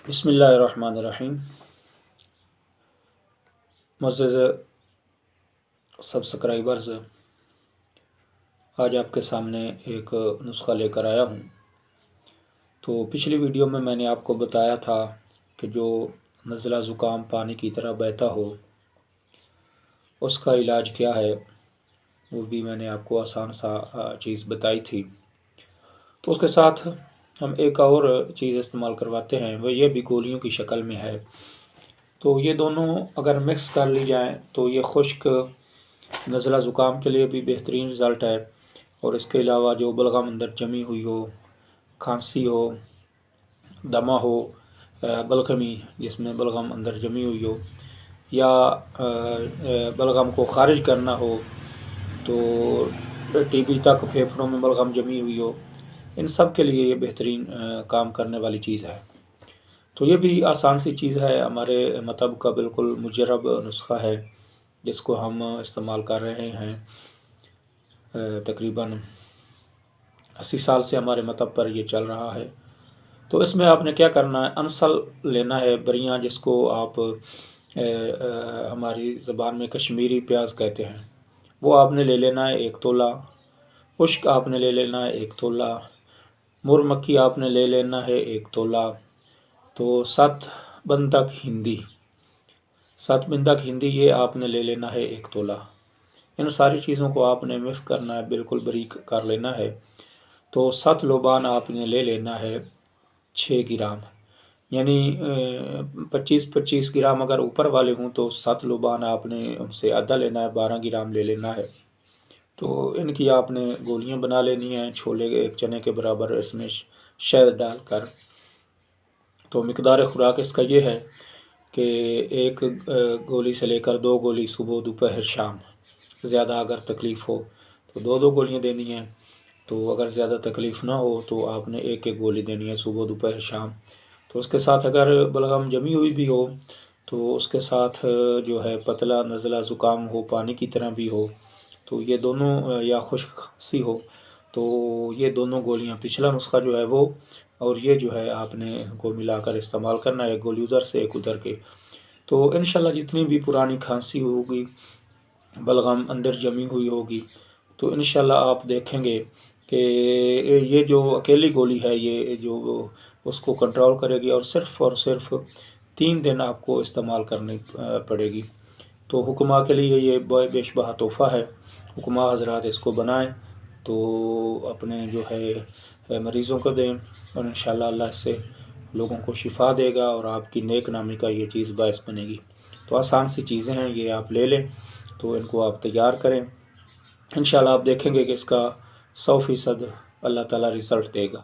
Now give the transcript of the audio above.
बिस्मिल्लाहिर्रहमानिर्रहीम। मुअज़्ज़ज़ सब्सक्राइबर्स, आज आपके सामने एक नुस्ख़ा लेकर आया हूँ। तो पिछली वीडियो में मैंने आपको बताया था कि जो नज़ला ज़ुकाम पानी की तरह बहता हो उसका इलाज क्या है, वो भी मैंने आपको आसान सा चीज़ बताई थी। तो उसके साथ हम एक और चीज़ इस्तेमाल करवाते हैं, वह ये भी गोलियों की शक्ल में है। तो ये दोनों अगर मिक्स कर ली जाएँ तो ये खुश्क नज़ला ज़ुकाम के लिए भी बेहतरीन रिज़ल्ट है। और इसके अलावा जो बलगम अंदर जमी हुई हो, खांसी हो, दमा हो, बलगमी जिसमें बलगम अंदर जमी हुई हो, या बलगम को ख़ारिज करना हो, तो टीबी तक फेफड़ों में बलगम जमी हुई हो, इन सब के लिए ये बेहतरीन काम करने वाली चीज़ है। तो ये भी आसान सी चीज़ है, हमारे मतब का बिल्कुल मुजरब नुस्ख़ा है जिसको हम इस्तेमाल कर रहे हैं। तकरीबन 80 साल से हमारे मतब पर ये चल रहा है। तो इसमें आपने क्या करना है, अनसल लेना है, बरियाँ जिसको आप हमारी ज़बान में कश्मीरी प्याज कहते हैं, वो आपने ले लेना है 1 तोला। उश्क आपने ले लेना है 1 तोला। मुरमक्खी आपने ले लेना है 1 तोला। तो 7 बंधक हिंदी ये आपने ले लेना है 1 तोला। इन सारी चीज़ों को आपने मिक्स करना है, बिल्कुल बारीक कर लेना है। तो 7 लोबान आपने ले लेना है 6 ग्राम, यानी 25-25 ग्राम अगर ऊपर वाले हों तो 7 लोबान आपने उनसे आधा लेना है, 12 ग्राम ले लेना है। तो इनकी आपने गोलियां बना लेनी हैं, छोले एक चने के बराबर इसमें शहद डालकर। तो मिकदार खुराक इसका ये है कि 1 गोली से लेकर 2 गोली सुबह, दोपहर, शाम। ज़्यादा अगर तकलीफ़ हो तो 2-2 गोलियाँ देनी हैं। तो अगर ज़्यादा तकलीफ़ ना हो तो आपने 1-1 गोली देनी है सुबह, दोपहर, शाम। तो उसके साथ अगर बलगम जमी हुई भी हो तो उसके साथ जो है पतला नज़ला ज़ुकाम हो, पानी की तरह भी हो, तो ये दोनों, या खुश्क खांसी हो, तो ये दोनों गोलियाँ, पिछला नुस्ख़ा जो है वो और ये जो है आपने इनको मिलाकर इस्तेमाल करना है, 1 गोली उधर से 1 उधर के। तो इंशाल्लाह जितनी भी पुरानी खांसी होगी, बलगम अंदर जमी हुई होगी, तो इंशाल्लाह आप देखेंगे कि ये जो अकेली गोली है ये जो उसको कंट्रोल करेगी। और सिर्फ़ 3 दिन आपको इस्तेमाल करनी पड़ेगी। तो हुक्मा के लिए ये बेशबहा तोहफ़ा है। हुक्मा हज़रात इसको बनाएं तो अपने जो है मरीज़ों को दें, और इंशाल्लाह अल्लाह इससे लोगों को शिफ़ा देगा और आपकी नेक नामी का ये चीज़ बायस बनेगी। तो आसान सी चीज़ें हैं, ये आप ले लें, तो इनको आप तैयार करें। इंशाल्लाह आप देखेंगे कि इसका 100% अल्लाह ताला रिज़ल्ट देगा।